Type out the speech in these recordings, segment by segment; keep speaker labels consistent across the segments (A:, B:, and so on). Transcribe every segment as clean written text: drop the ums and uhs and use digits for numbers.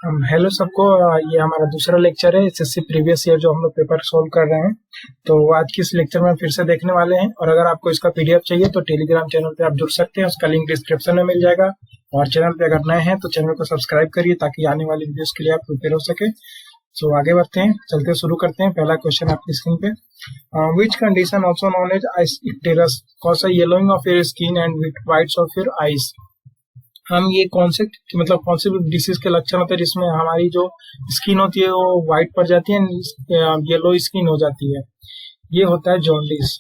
A: Hello सबको। ये हमारा दूसरा लेक्चर है एसएससी प्रीवियस ईयर जो हम लोग पेपर सोल्व कर रहे हैं। तो आज की इस लेक्चर में फिर से देखने वाले हैं, और अगर आपको इसका पीडीएफ चाहिए तो टेलीग्राम चैनल पे आप जुड़ सकते हैं, उसका लिंक डिस्क्रिप्शन में मिल जाएगा। और चैनल पे अगर नए हैं तो चैनल को सब्सक्राइब करिए ताकि आने वाली वीडियोस के लिए आप प्रिपेयर हो सके। तो आगे बढ़ते हैं, चलते शुरू करते हैं। पहला क्वेश्चन आपकी स्क्रीन पे, which condition also known as icterus cause a yellowing of your skin and whites of your eyes. हम ये कौन से कौन से डिसीज के लक्षण होते हैं जिसमें हमारी जो स्किन होती है वो व्हाइट पड़ जाती है, येलो स्किन हो जाती है। ये होता है जॉन्डिस।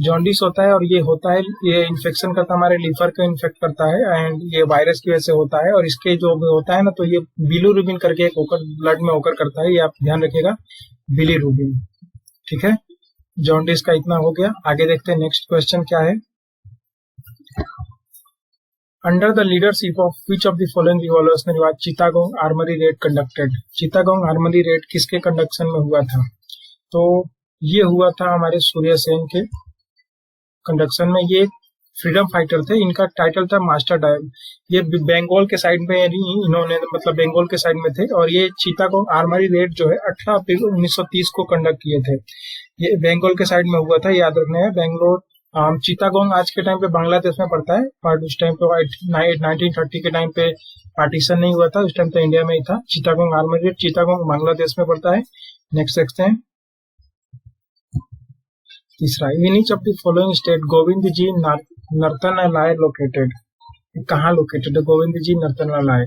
A: जॉन्डिस होता है, और ये होता है, ये इन्फेक्शन करता है, हमारे लीवर को इन्फेक्ट करता है, एंड ये वायरस की वजह से होता है। और इसके जो होता है ना, तो ये बिलीरुबिन करके एक होकर ब्लड में होकर करता है, ये आप ध्यान रखिएगा, बिलीरुबिन। ठीक है, जॉन्डिस का इतना हो गया। आगे देखते हैं नेक्स्ट क्वेश्चन क्या है। Under the leadership of which of the following revolutionary was Chittagong armoury red conducted. Chittagong armoury red किसके कंडक्शन में हुआ था? तो ये हुआ था हमारे सूर्य सेन के कंडक्शन में। ये फ्रीडम फाइटर थे, इनका टाइटल था मास्टर डायल। ये बंगाल के साइड में इन्होंने बंगाल के साइड में थे, और ये चिटागोंग आर्मरी रेड जो है 18 अप्रैल 1930 को कंडक्ट किए थे। ये बंगाल के साइड में हुआ था, याद रखना है। बेंगलोर चिटागोंग आज के टाइम पे बांग्लादेश में पड़ता है, बट उस टाइम पे 1930 के टाइम पे पार्टीशन नहीं हुआ था, उस टाइम तो इंडिया में ही था। चिटागोंग आर्मरी रेड चिटागोंग बांग्लादेश में पड़ता है। नेक्स्ट देखते हैं तीसरा, in each of the following state Govind ji Nartanalaya located. कहाँ लोकेटेड है गोविंद जी नर्तनालय?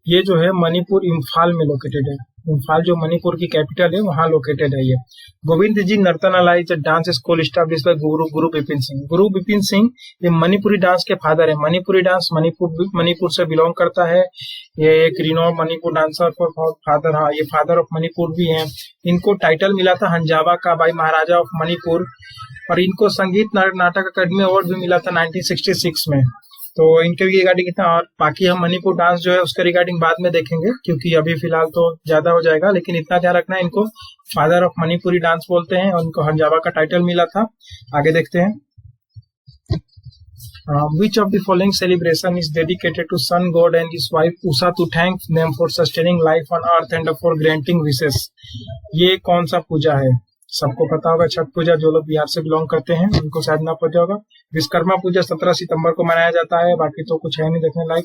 A: ये जो है मणिपुर इम्फाल में लोकेटेड है। इम्फाल जो मणिपुर की कैपिटल है वहाँ लोकेटेड है ये। Govind ji नर्तनालय dance school establish bye गुरु बिपिन सिंह। गुरु बिपिन सिंह ये मणिपुरी डांस के फादर है। मणिपुरी डांस मणिपुर से बिलोंग करता है। ये एक रिनोन मणिपुर डांसर फादर, हाँ, ये फादर ऑफ मणिपुर भी हैं। इनको टाइटल मिला था हंजावा का बाई महाराजा ऑफ मणिपुर, और इनको संगीत नाटक अकादमी अवार्ड भी मिला था 1966 में। तो इनके भी रिगार्डिंग इतना, और बाकी हम मणिपुर डांस जो है उसके रिगार्डिंग बाद में देखेंगे, क्योंकि अभी फिलहाल तो ज्यादा हो जाएगा। लेकिन इतना ध्यान रखना है, इनको फादर ऑफ मणिपुरी डांस बोलते हैं, और इनको हंजावा का टाइटल मिला था। आगे देखते हैं, which of the following celebration is dedicated to sun god and his wife Usha to thank them for sustaining life on earth and for granting wishes। ये कौन सा पूजा है? सबको पता होगा, छठ पूजा। जो लोग बिहार से बिलोंग करते हैं उनको शायद ना पता होगा। विश्वकर्मा पूजा 17 सितंबर को मनाया जाता है, बाकी तो कुछ है नहीं देखने लायक।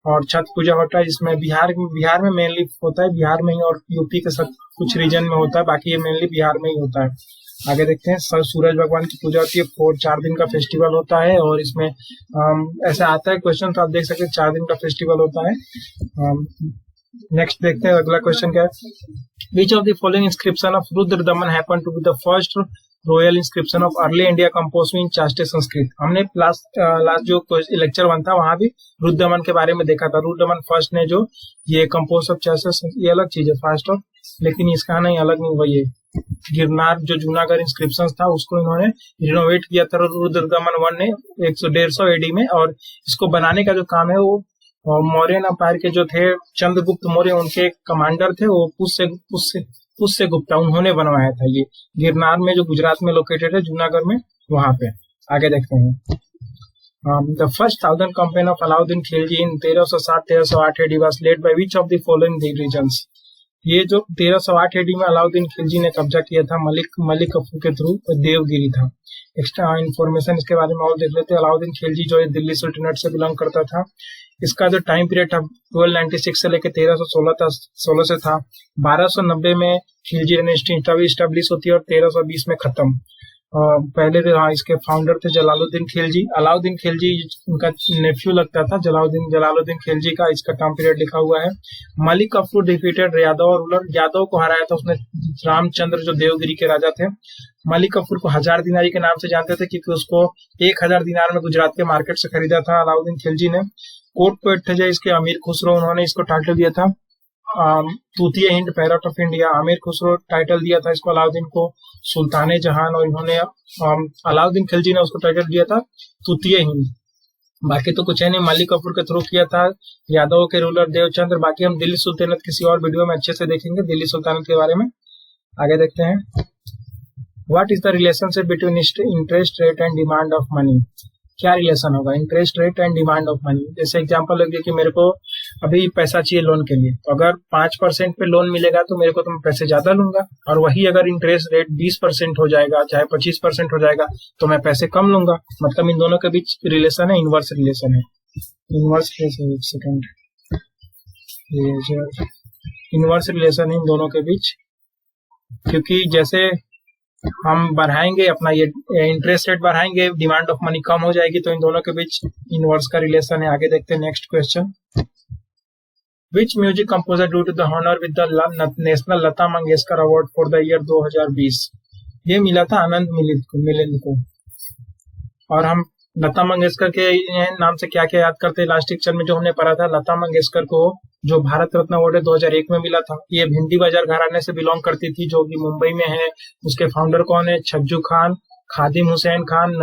A: और छठ पूजा होता है जिसमें बिहार में मेनली होता है, बिहार में ही, और यूपी के सब कुछ रीजन में होता है, बाकी ये मेनली बिहार में ही होता है। आगे देखते हैं, सूरज भगवान की पूजा होती है। 4 दिन का फेस्टिवल होता है, और इसमें ऐसा आता है क्वेश्चन, तो आप देख सकते हैं 4 दिन का फेस्टिवल होता है। नेक्स्ट देखते हैं अगला क्वेश्चन क्या है। Which of the following inscription of Rudra Daman happened to be the first royal inscription of early India composed in चाष्टे Sanskrit? हमने लास्ट जो लेक्चर 1 था वहां भी रुद्र दमन के बारे में देखा था। रुद्र दमन फर्स्ट ने जो ये कंपोज ऑफ चाष्टे, ये अलग चीज है फर्स्ट ऑफ, लेकिन इसका नहीं अलग नहीं हुआ। ये गिरनार जो जूनागढ़ इंस्क्रिप्शन था उसको इन्होंने रिनोवेट किया था रुद्र दमन 1 ने 150 एडी में, और इसको बनाने का जो काम है वो मौर्य एम्पायर के जो थे चंद्रगुप्त मौर्य, उनके कमांडर थे वो पुष्य गुप्ता, उन्होंने बनवाया था। ये गिरनार में जो गुजरात में लोकेटेड है, जूनागढ़ में, वहां पे। आगे देखते हैं, the first southern campaign of Alauddin Khilji in 1307-1308 AD was led by which of the following regions. ये जो 1308 एडी में अलाउद्दीन खिलजी ने कब्जा किया था मलिक कफूर के थ्रू, देवगिरी था। एक्स्ट्रा इन्फॉर्मेशन इसके बारे में और देख लेते हैं। अलाउद्दीन खिलजी जो है दिल्ली सुल्तानेट से बिलोंग करता था। इसका जो टाइम पीरियड था 1296 से लेकर 1316 से था। 1290 में खिलजी डायनेस्टी स्टैब्लिश होती है और 1320 में खत्म। पहले इसके फाउंडर थे जलालुद्दीन खिलजी। अलाउद्दीन खिलजी उनका नेफ्यू लगता था। जलालुद्दीन खिलजी का इसका टाइम पीरियड लिखा हुआ है। मलिक कफूर डिफीटेड यादव रूलर, यादव को हराया था उसने रामचंद्र जो देवगिरी के राजा थे। मलिक कफूर को 1000 दिनारी के नाम से जानते थे, क्योंकि उसको 1000 दिनार में गुजरात के मार्केट से खरीदा था अलाउद्दीन खिलजी ने। कोट पेट थे इसके अमीर खुसरो, उन्होंने इसको टाइटल दिया था तूतीय हिंद पैरट ऑफ इंडिया। अमीर खुसरो टाइटल दिया था इसको अलाउद्दीन को सुल्ताने जहान, और इन्होंने अलाउद्दीन खिलजी ने उसको टाइटल दिया था तूतीय हिंद। बाकी तो कुछ है नहीं, मलिक कफूर के थ्रू किया था, यादव के रूलर देवचंद्र। बाकी हम दिल्ली सुल्तानत किसी और वीडियो में अच्छे से देखेंगे दिल्ली सुल्तानत के बारे में। आगे देखते हैं, what is the relationship between interest rate and demand of money. क्या रिलेशन होगा interest rate and demand of money? जैसे एग्जांपल लगे कि मेरे को अभी पैसा चाहिए लोन के लिए, तो अगर 5% पे लोन मिलेगा तो मेरे को तो मैं पैसे ज्यादा लूंगा, और वही अगर इंटरेस्ट रेट 20% हो जाएगा चाहे 25% हो जाएगा तो मैं पैसे कम लूंगा। मतलब इन दोनों के बीच रिलेशन है, इनवर्स रिलेशन है। इनवर्स रिलेशन, एक सेकेंड, इनवर्स रिलेशन है इन दोनों के बीच, क्योंकि जैसे हम बढ़ाएंगे अपना ये इंटरेस्ट रेट बढ़ाएंगे, डिमांड ऑफ मनी कम हो जाएगी, तो इन दोनों के बीच इनवर्स का रिलेशन है। आगे देखते हैं next question. Which music composer due to the honour with the national Lata Mangeshkar award for the year 2020? ये मिला था आनंद मिलिंद को। और हम लता मंगेशकर के नाम से क्या क्या याद करते हैं, लास्ट लेक्चर में जो हमने पढ़ा था, लता मंगेशकर को जो भारत रत्न अवार्ड 2001 में मिला था, ये भिंडी बाजार घराने से बिलोंग करती थी, जो कि मुंबई में है। उसके फाउंडर कौन है? छज्जू खान, खादिम हुसैन खान,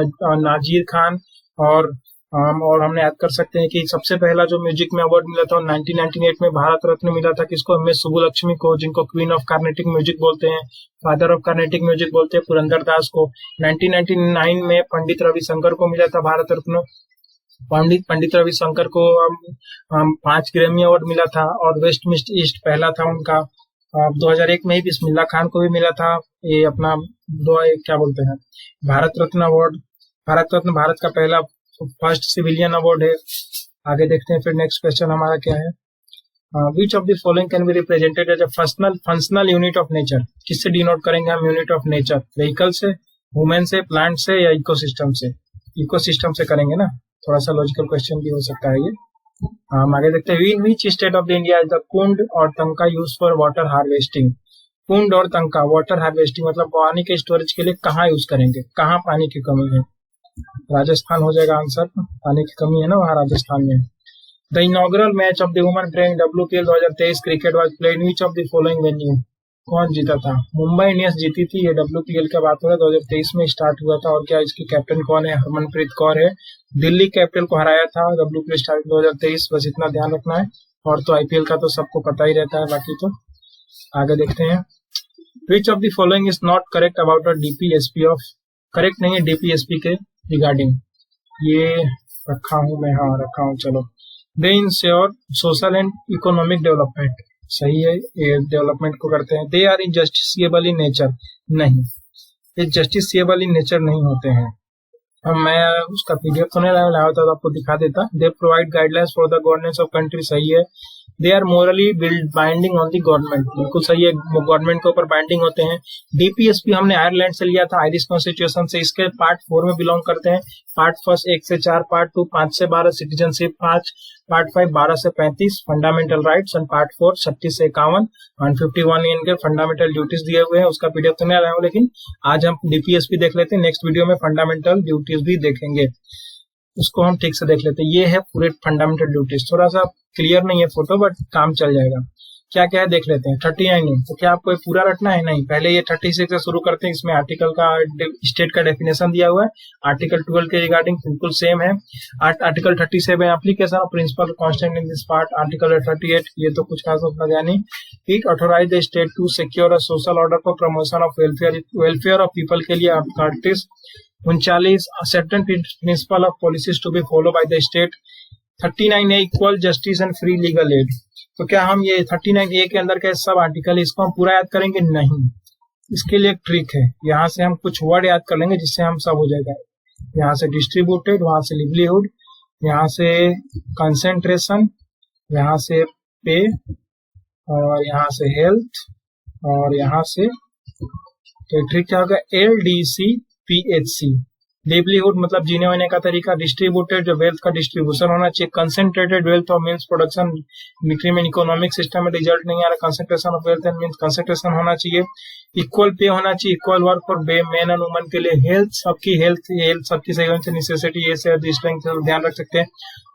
A: नाजीर खान। और हमने याद कर सकते हैं कि सबसे पहला जो म्यूजिक में अवार्ड मिला था 1998 में भारत रत्न मिला था किसको? एम एस सुब्बुलक्ष्मी को, जिनको क्वीन ऑफ कार्नेटिक म्यूजिक बोलते हैं, फादर ऑफ कार्नेटिक म्यूजिक बोलते हैं, पुरंदर दास को। 1999 में पंडित रविशंकर को मिला था भारत रत्न। पंडित रविशंकर को 5 ग्रैमी अवार्ड मिला था, और वेस्ट मिस्ट ईस्ट पहला था उनका। 2001 में ही बिस्मिल्लाह खान को भी मिला था ये अपना क्या बोलते हैं भारत रत्न अवार्ड। भारत रत्न भारत का पहला फर्स्ट सिविलियन अवार्ड है। आगे देखते हैं फिर नेक्स्ट क्वेश्चन हमारा क्या है। Which of the following can be represented as a functional unit of nature? किससे डिनोट करेंगे हम यूनिट ऑफ नेचर? व्हीकल से, वुमेन से, प्लांट से, या इकोसिस्टम से? इकोसिस्टम से करेंगे ना, थोड़ा सा लॉजिकल क्वेश्चन भी हो सकता है ये। हम आगे देखते हैं। Which state of the India is the kund और tanka use for water harvesting? कुंड और तंका वाटर हार्वेस्टिंग मतलब पानी के स्टोरेज के लिए कहाँ यूज करेंगे, कहाँ पानी की कमी है? राजस्थान हो जाएगा आंसर, पानी की कमी है ना वहाँ राजस्थान में। The inaugural match of the women playing WPL 2023 cricket was played in which of the following venue? कौन जीता था? मुंबई इंडियंस जीती थी। ये WPL का बात हो रहा है, 2023 में स्टार्ट हुआ था। और क्या इसकी कैप्टन कौन है? हरमनप्रीत कौर है। दिल्ली कैपिटल को हराया था WPL स्टार्ट 2023, बस इतना ध्यान रखना है। और तो IPL का तो सबको पता ही रहता है, बाकी तो आगे देखते हैं। विच of the following is not correct about a DPSP of? Correct नहीं है DPSP के रिगार्डिंग, ये रखा हूं मैं, हाँ रखा हूं, चलो। दे ensure social and economic development, सही है, ये डेवलपमेंट को करते हैं। दे आर इनजस्टिसिएबल इन नेचर, नहीं, ये जस्टिसिएबल इन नेचर नहीं होते हैं। अब मैं उसका PDF तो नहीं लाया था, तो आपको दिखा देता। They provide guidelines for the governance of country, सही है। They are morally binding on the government, बिल्कुल सही है, गवर्नमेंट के ऊपर बाइंडिंग होते हैं। DPSP हमने आयरलैंड से लिया था, आयरिश कॉन्स्टिट्यूशन से, इसके पार्ट 4 में बिलोंग करते हैं। पार्ट फर्स्ट 1 से 4, पार्ट 2 5 से 12 सिटीजनशिप 5, पार्ट 5 12 से 35 फंडामेंटल राइट्स, एंड पार्ट 4 36 से 51 151 इनके फंडामेंटल ड्यूटीज दिए हुए हैं। उसका PDF तो नहीं लाया हूं, लेकिन आज हम DPSP देख लेते हैं। नेक्स्ट वीडियो में फंडामेंटल ड्यूटीज भी देखेंगे, उसको हम ठीक से देख लेते हैं। ये है पूरे फंडामेंटल ड्यूटीज, थोड़ा सा क्लियर नहीं है फोटो, बट काम चल जाएगा। क्या क्या है देख लेते हैं। 39 है, तो क्या आपको ये पूरा रटना है? नहीं, पहले ये 36 से शुरू करते हैं। इसमें आर्टिकल का स्टेट का डेफिनेशन दिया हुआ है, आर्टिकल 12 के रिगार्डिंग बिल्कुल सेम है। Article 37 application of principle constant in this part. Article 38 ये तो कुछ खास होता है नहीं। It authorise the state to secure a social order for promotion of welfare of people के लिए। 39 certain principle of policies to be follow by the state. 39 है equal justice and free legal aid. तो क्या हम ये 39A के अंदर के सब आर्टिकल इसको हम पूरा याद करेंगे? नहीं, इसके लिए एक ट्रिक है, यहाँ से हम कुछ वर्ड याद कर लेंगे जिससे हम सब हो जाएगा। यहाँ से डिस्ट्रीब्यूटेड, वहां से लिवलीहुड, यहाँ से कंसेंट्रेशन, यहाँ से पे, और यहाँ से हेल्थ, और यहाँ से तो ट्रिक क्या होगा? LDCPHC। लिवलीहुड मतलब जीने होने का तरीका, डिस्ट्रीब्यूटेड जो वेल्थ का डिस्ट्रीब्यूशन होना चाहिए, कंसेंट्रेटेड वेल्थ और मीन्स प्रोडक्शन में इकोनॉमिक सिस्टम में रिजल्ट नहीं आ रहा, concentration of wealth and means concentration होना चाहिए। इक्वल पे होना चाहिए, equal work for main and women के लिए। हेल्थ सबकी हेल्थ सबकी सही होनी चाहिए, नेसेसिटी ये से ध्यान रख सकते हैं।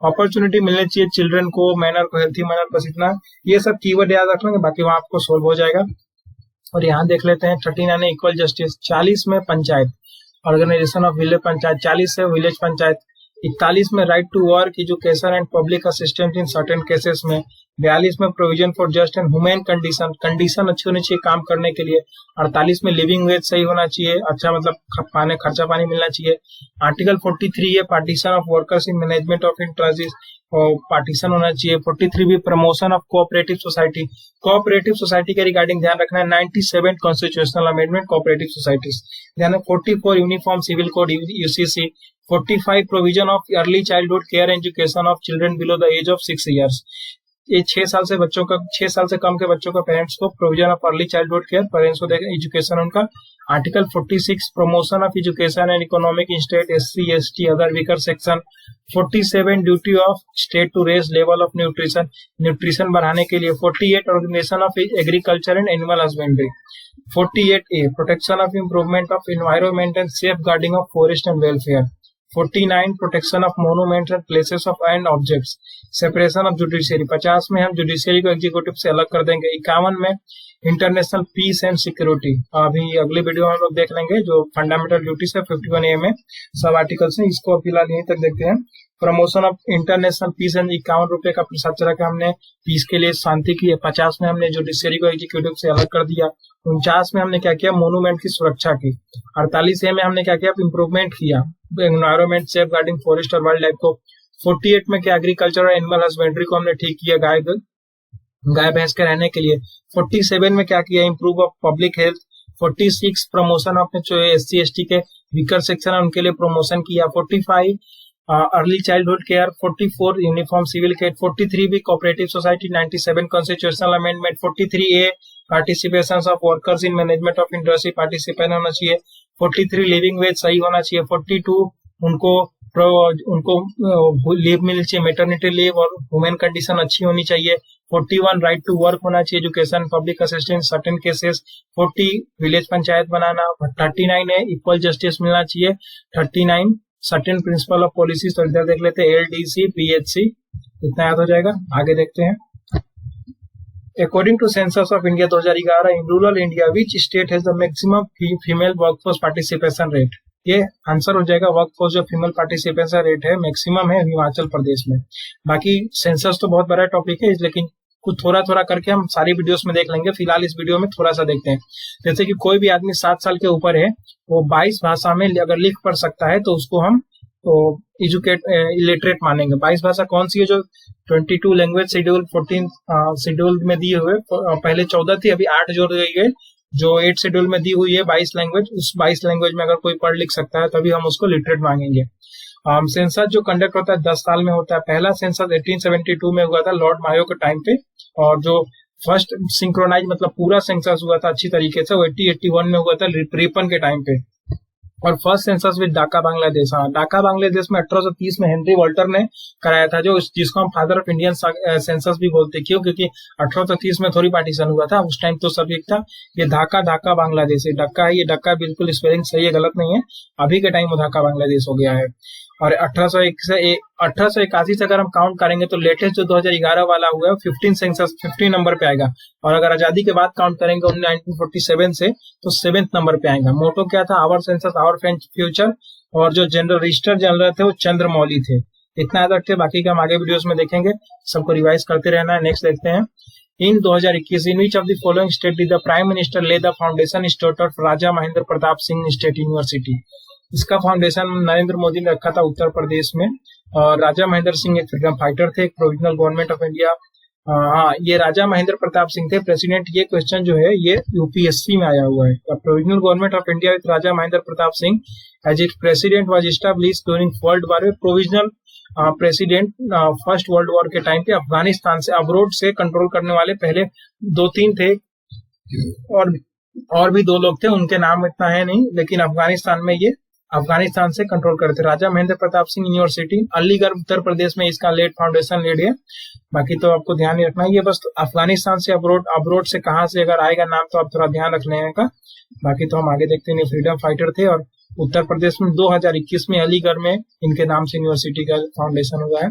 A: अपॉर्चुनिटी मिलनी चाहिए चिल्ड्रन को, मैनर को हेल्थी मैनर को सीखना, ये सब कीवर्ड याद रख लेंगे, बाकी वहां आपको सोल्व हो जाएगा। और यहाँ देख लेते हैं 39 इक्वल जस्टिस। 40 में panchayat, organisation of village panchayat. 40 है विलेज पंचायत। 41 में right to work education and public assistance in certain cases में। 42 में provision for just and human condition अच्छी होनी चाहिए काम करने के लिए। 48 में लिविंग वेज सही होना चाहिए, अच्छा मतलब खर्चा पानी मिलना चाहिए। आर्टिकल 43 है partition of workers in management of industries. और पार्टीशन होना चाहिए। 43 भी promotion of cooperative society, cooperative society के रिगार्डिंग ध्यान रखना है। 97 कॉन्स्टिट्यूशनल अमेंडमेंट कोऑपरेटिव सोसाइटीज ध्यान है। 44 uniform civil code UCC. 45 provision of early childhood care education of children below the age of 6 years. ये 6 साल से कम के बच्चों का पेरेंट्स को provision of early childhood care, parents को देगा एजुकेशन उनका। Article 46 promotion of education and economic in state SC ST other weaker section. 47 duty of state to raise level of nutrition बढ़ाने के लिए। 48 organisation of agriculture and animal husbandry. 48A protection of improvement of environment and safe guarding of forest and welfare. 49 protection of monuments and places of and objects. Separation of judiciary. 50 में हम judiciary को executive से अलग कर देंगे। 51 में international peace and security, अभी अगली वीडियो में हम लोग देख लेंगे जो फंडामेंटल ड्यूटीज है 51A में सब आर्टिकल्स है, इसको फिलहाल यहीं तक देखते हैं। Promotion of international peace and 51 रुपए का प्रसाद चढ़ा के हमने पीस के लिए शांति की है। 50 में हमने जुडिशियरी को एग्जीक्यूटिव से अलग कर दिया। 49 में हमने क्या किया, मोनूमेंट की सुरक्षा की। 48A में हमने क्या किया, इम्प्रूवमेंट किया एनवायरमेंट सेफ गार्डिंग फॉरेस्ट और वाइल्ड लाइफ को। 48 में क्या, एग्रीकल्चर और एनिमल हस्बेंड्री को हमने ठीक किया गाय भैंस के रहने के लिए। 47 में क्या किया, improve of public health. 46 promotion of जो एससी एसटी के वीकर सेक्शन है उनके लिए प्रमोशन किया। 45 early childhood care. 44 uniform civil code. 43 भी cooperative society. 97 constitutional amendment. 43A participation of workers in management of industry, participation होना चाहिए। 43 लिविंग वेज सही होना चाहिए। 42 उनको लीव मिलनी चाहिए, मेटर्निटी लीव, और वुमेन कंडीशन अच्छी होनी चाहिए। 41 राइट टू वर्क होना चाहिए, education, public assistance certain cases. 40 village panchayat बनाना। 39 है इक्वल जस्टिस मिलना चाहिए। 39 सर्टेन प्रिंसिपल ऑफ पॉलिसीज, तो इधर देख लेते हैं एलडीसी पीएचसी, इतना याद हो जाएगा। आगे देखते हैं। According to Census of India 2011, in rural India, which state has the maximum female workforce participation rate? ये आंसर हो जाएगा, वर्कफोर्स जो फीमेल पार्टिसिपेशन रेट है मैक्सिमम है हिमाचल प्रदेश में। बाकी सेंसस तो बहुत बड़ा टॉपिक है, लेकिन कुछ थोड़ा थोड़ा करके हम सारी वीडियोस में देख लेंगे। फिलहाल इस वीडियो में थोड़ा सा देखते हैं। जैसे कि कोई भी आदमी 7 साल के ऊपर है, वो 22 भाषा में अगर लिख पढ़ सकता है तो उसको हम इलिटरेट मानेंगे। 22 भाषा कौन सी है, जो 22 लैंग्वेज शेड्यूल 14 शेड्यूल में दिए हुए, पहले 14 थी, अभी 8 जोड़ दी गई, जो 8 शेड्यूल में दी हुई है 22 लैंग्वेज। उस 22 लैंग्वेज में अगर कोई पढ़ लिख सकता है तभी हम उसको लिटरेट मांगेंगे। सेंसस जो कंडक्ट होता है 10 साल में होता है। पहला सेंसस 1872 में हुआ था लॉर्ड मायो के टाइम पे, और जो फर्स्ट सिंक्रोनाइज मतलब पूरा सेंसस हुआ था अच्छी तरीके से वो 1881 में हुआ था रिपन के टाइम पे। और first census with Dhaka Bangladesh, Dhaka Bangladesh में 1830 में हेनरी वॉल्टर ने कराया था, जो जिसको हम फादर ऑफ इंडियन सेंसस भी बोलते। क्यों, क्योंकि 1830 में थोड़ी पार्टीशन हुआ था, उस टाइम तो सब एक था। ये ढाका बांग्लादेश है, ढक्का है, ये ढक्का बिल्कुल स्पेलिंग सही है, गलत नहीं है। अभी के टाइम वो ढाका बांग्लादेश हो गया है। और 1881 से अगर हम काउंट करेंगे तो लेटेस्ट जो 2011 वाला हुआ है 15 सेंसस 15 नंबर पे आएगा। और अगर आजादी के बाद काउंट करेंगे 1947 से तो 7th नंबर पे आएगा। मोटो क्या था, आवर सेंसस आवर फ्यूचर। और जो जनरल रजिस्टर जनरल थे वो चंद्रमौली थे। इतना याद रखते, बाकी का हम आगे वीडियोस में देखेंगे, सबको रिवाइज करते रहना है। नेक्स्ट देखते हैं। In 2021 in which of the following state did the prime minister lay the foundation stone of Raja Mahendra Pratap Singh state university. इसका फाउंडेशन नरेंद्र मोदी ने रखा था उत्तर प्रदेश में। और राजा महेंद्र सिंह एक फ्रीडम फाइटर थे, एक प्रोविजनल गवर्नमेंट ऑफ इंडिया। हाँ, ये राजा महेंद्र प्रताप सिंह थे प्रेसिडेंट। ये क्वेश्चन जो है ये यूपीएससी में आया हुआ है। Provisional government of India with Raja Mahendra Pratap Singh as it president was established during world war. Provisional president first world war के टाइम पे अफगानिस्तान से अब्रोड से कंट्रोल करने वाले पहले 2-3 थे, और भी 2 लोग थे, उनके नाम इतना है नहीं, लेकिन अफगानिस्तान में ये अफगानिस्तान से कंट्रोल करते। राजा महेंद्र प्रताप सिंह यूनिवर्सिटी अलीगढ़ उत्तर प्रदेश में इसका लेड फाउंडेशन लेड है। बाकी तो आपको ध्यान ही रखना है, ये बस अफगानिस्तान से अब्रोड से कहाँ से अगर आएगा नाम तो आप थोड़ा ध्यान रखने का। बाकी तो हम आगे देखते हैं। फ्रीडम फाइटर थे और उत्तर प्रदेश में 2021 में अलीगढ़ में इनके नाम से यूनिवर्सिटी का फाउंडेशन हुआ है।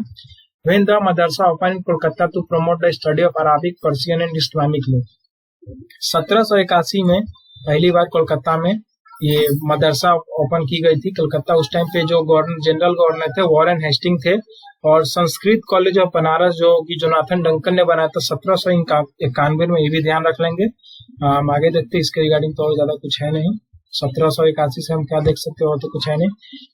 A: When the madrasa open in Kolkata to promote the study of Arabic, Persian and Islamic law. 1781 में पहली बार कोलकाता में ये मदरसा ओपन की गई थी कलकत्ता। उस टाइम पे जो जनरल गवर्नर थे वॉरेन हेस्टिंग थे। और संस्कृत कॉलेज ऑफ बनारस जो कि जोनाथन डंकन ने बनाया था 1791 में, ये भी ध्यान रख लेंगे। आगे देखते हैं, इसके रिगार्डिंग तो और ज्यादा कुछ है नहीं। 1781 से हम क्या देख सकते हो, तो कुछ है नहीं।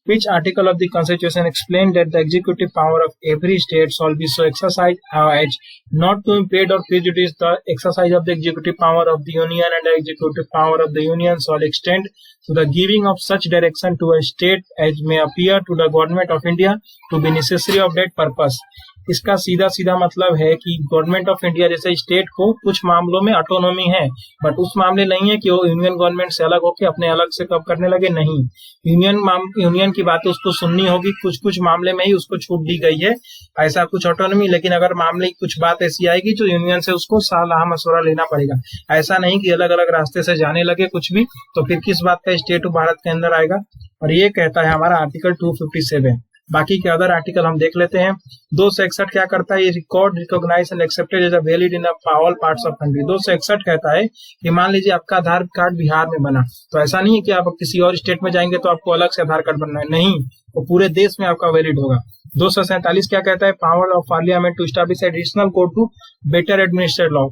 A: Which article of the constitution explain that the executive power of every state shall be so exercise as not to impede or prejudice the exercise of the executive power of the union and the executive power of the union shall extend to the giving of such direction to a state as may appear to the government of India to be necessary of that purpose। इसका सीधा सीधा मतलब है कि government of India जैसे state को कुछ मामलों में ऑटोनॉमी है, बट उस मामले नहीं है कि वो यूनियन गवर्नमेंट से अलग होकर अपने अलग से कब करने लगे, नहीं। यूनियन की बातें उसको सुननी होगी, कुछ कुछ मामले में ही उसको छूट दी गई है, ऐसा कुछ ऑटोनॉमी। लेकिन अगर मामले की कुछ बात ऐसी आएगी तो यूनियन से उसको सलाह मशवरा लेना पड़ेगा। ऐसा नहीं कि अलग अलग रास्ते से जाने लगे कुछ भी, तो फिर किस बात का स्टेट भारत के अंदर आएगा। और ये कहता है हमारा आर्टिकल 257। बाकी के अदर आर्टिकल हम देख लेते हैं। 261 क्या करता है, ये record recognise and accepted as a valid in all parts of country. 261 कहता है कि मान लीजिए आपका आधार कार्ड बिहार में बना, तो ऐसा नहीं है कि आप किसी और स्टेट में जाएंगे तो आपको अलग से आधार कार्ड बनना है, नहीं, वो पूरे देश में आपका वैलिड होगा। 247 क्या कहता है, power of parliament to establish additional code to better administrate law.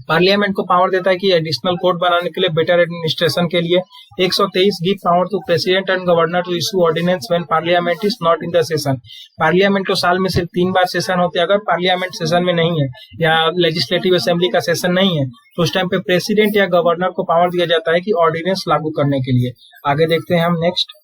A: Parliament को पावर देता है कि एडिशनल कोड बनाने के लिए, बेटर एडमिनिस्ट्रेशन के लिए। 123 give power to president and governor to issue ordinance when parliament is not in the session. Parliament को साल में सिर्फ 3 बार सेशन होते हैं। अगर पार्लियामेंट सेशन में नहीं है या लेजिस्लेटिव असेंबली का सेशन नहीं है तो उस टाइम पे प्रेसिडेंट या गवर्नर को पावर दिया जाता है कि ऑर्डिनेंस लागू करने के लिए। आगे देखते हैं हम next.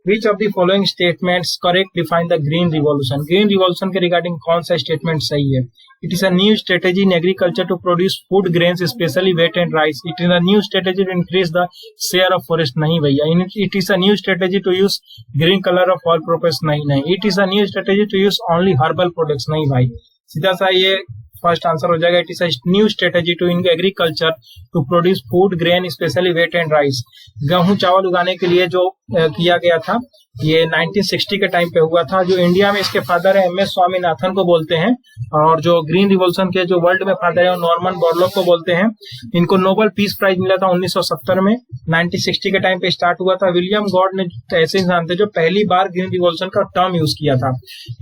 A: Which of the following statements correct define the green revolution? Green revolution के रिगार्डिंग कौन सा स्टेटमेंट सही है? It is a new strategy in agriculture to produce food grains, especially wheat and rice. It is a new strategy to increase the share of forest. नहीं भैया। It is a new strategy to use green color of all crops. नहीं। It is a new strategy to use only herbal products. नहीं भाई, सीधा सा ये first answer हो जाएगा। It is a new strategy to in agriculture to produce food grain specially wheat and rice. गेहूं चावल उगाने के लिए जो किया गया था, ये 1960 के टाइम पे हुआ था। जो इंडिया में इसके फादर है MS स्वामीनाथन को बोलते हैं, और जो ग्रीन रिवॉल्यूशन के जो वर्ल्ड में फादर है वो नॉर्मन बोरलॉग को बोलते हैं। इनको नोबेल पीस प्राइज मिला था 1970 में। 1960 के टाइम पे स्टार्ट हुआ था। विलियम गॉड ने ऐसे इंसान थे जो पहली बार ग्रीन रिवॉल्यूशन का टर्म यूज किया था।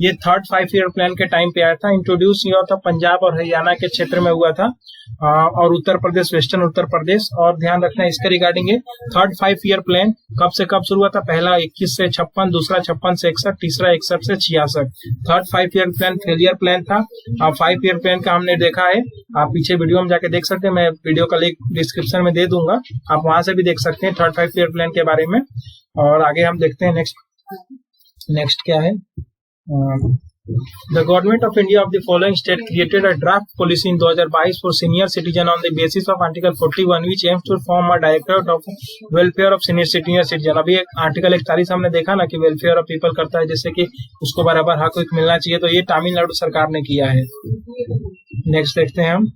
A: ये थर्ड 5 ईयर प्लान के टाइम पे आया था। इंट्रोड्यूस हुआ था पंजाब और हरियाणा के क्षेत्र में हुआ था, और उत्तर प्रदेश, वेस्टर्न उत्तर प्रदेश। और ध्यान रखना है इसके रिगार्डिंग है, थर्ड 5 ईयर प्लान कब से कब शुरू हुआ था? पहला 21 से 56, दूसरा 56 से 61, तीसरा 61 से 66। Third 5 year plan failure plan था। अब 5 ईयर प्लान का हमने देखा है, आप पीछे वीडियो में जाके देख सकते हैं, मैं वीडियो का लिंक डिस्क्रिप्शन में दे दूंगा, आप वहां से भी देख सकते हैं थर्ड 5 ईयर प्लान के बारे में। और आगे हम देखते हैं नेक्स्ट क्या है। The government of India of the following state created a draft policy in 2022 for senior citizen on the basis of Article 41, which aims to form a directorate of welfare of senior citizen। अभी article 41 हमने देखा ना कि welfare of people करता है, जैसे कि उसको बराबर हक मिलना चाहिए, तो ये तमिलनाडु सरकार ने किया है। नेक्स्ट देखते हैं हम।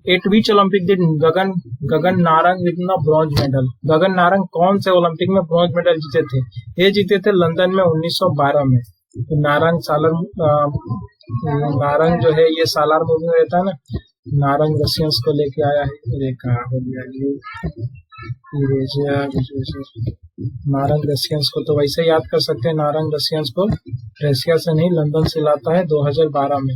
A: At which olympic did Gagan Narang win bronze medal. Gagan Narang कौन से ओलंपिक में ब्रॉन्ज मेडल जीते थे? ये जीते थे लंदन में 1912 में। तो नारंग जो है ये सालार मूवी में रहता है ना, नारंग रशियंस को लेके आया है। अरे कहाँ हो गया ये नारंग रशियंस को, तो वैसे याद कर सकते हैं, नारंग रशियंस को रशिया से नहीं लंदन से लाता है 2012 में।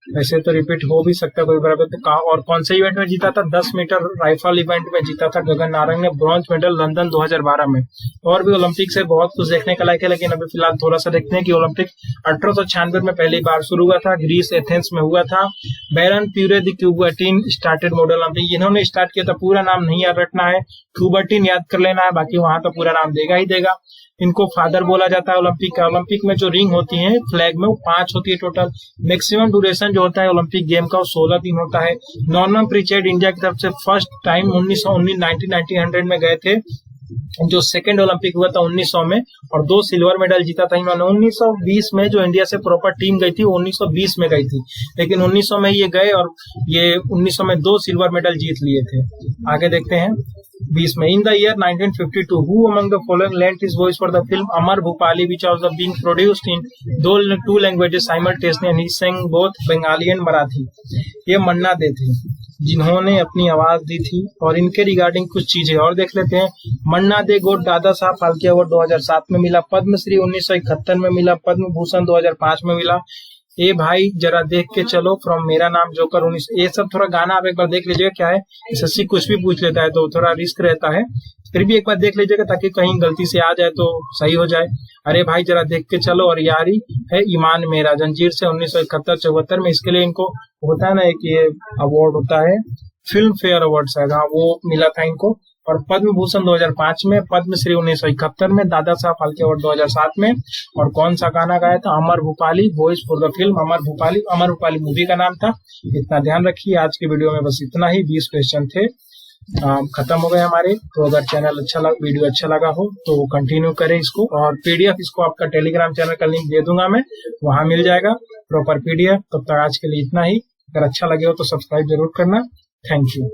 A: वैसे तो रिपीट हो भी सकता है कोई बराबर। तो कहा और कौन से इवेंट में जीता था? 10 मीटर राइफल इवेंट में जीता था गगन नारंग ने ब्रॉन्ज मेडल लंदन 2012 में। और भी ओलंपिक से बहुत कुछ देखने का लायक है, लेकिन अभी फिलहाल थोड़ा सा देखते हैं कि ओलंपिक 1896 में पहली बार शुरू हुआ था, ग्रीस एथेंस में हुआ था। Baron Pierre de Coubertin started modern olympic. इन्होंने स्टार्ट किया था, पूरा नाम नहीं याद रखना है, क्यूबर्टिन याद कर लेना है, बाकी वहां तो पूरा नाम देगा ही देगा। इनको फादर बोला जाता है ओलंपिक का। ओलंपिक में जो रिंग होती है फ्लैग में वो 5 होती है टोटल। मैक्सिमम ड्यूरेशन जो होता है ओलंपिक गेम का वो 16 दिन होता है। नॉर्मन प्रीचेड इंडिया की तरफ से फर्स्ट टाइम 1900 में गए थे। जो सेकंड ओलंपिक हुआ था 1900 में, और 2 सिल्वर मेडल जीता था इन्होंने। 1920 में जो इंडिया से प्रॉपर टीम गई थी वो 1920 में गई थी, लेकिन 1900 में ये गए और ये 1900 में 2 सिल्वर मेडल जीत लिए थे। आगे देखते हैं 20 में। In the year 1952 who among the following lent his voice for the film Amar Bhupali which was being produced in 2 languages simultaneously and he sang both Bengali and Marathi. ये मन्ना दे थे जिन्होंने अपनी आवाज दी थी, और इनके रिगार्डिंग कुछ चीजें और देख लेते हैं। मन्ना दे को दादा साहब फाल्के अवार्ड 2007 में मिला, पद्मश्री 1971 में मिला, पद्म भूषण 2005 में मिला, ए भाई जरा देख के चलो, फ्रॉम मेरा नाम जोकर 19। ये सब थोड़ा गाना आप एक बार देख लीजिएगा क्या है। एसएससी कुछ भी पूछ लेता है तो थोड़ा रिस्क रहता है, फिर भी एक बार देख लीजिएगा ताकि कहीं गलती से आ जाए तो सही हो जाए। अरे भाई जरा देख के चलो और यारी है ईमान मेरा, जंजीर से 1971-74 में। इसके लिए इनको होता है ना एक ये अवार्ड होता है, फिल्म फेयर अवार्ड शायद, हाँ वो मिला था इनको। और पद्म भूषण 2005 में, पद्मश्री 1971 में, दादा साहब फाल्के अवार्ड 2007 में। और कौन सा गाना गाया था? Amar Bhupali, voice for the film Amar Bhupali. Amar Bhupali movie का नाम था। इतना ध्यान रखिए। आज की वीडियो में बस इतना ही, 20 क्वेश्चन थे, खत्म हो गए हमारे। तो अगर चैनल वीडियो अच्छा लगा हो तो कंटिन्यू करें इसको, और पीडीएफ इसको आपका टेलीग्राम चैनल का लिंक दे दूंगा मैं, वहां मिल जाएगा प्रॉपर पीडीएफ। तब तक आज के लिए इतना ही। अगर अच्छा लगे हो तो सब्सक्राइब जरूर करना। Thank you.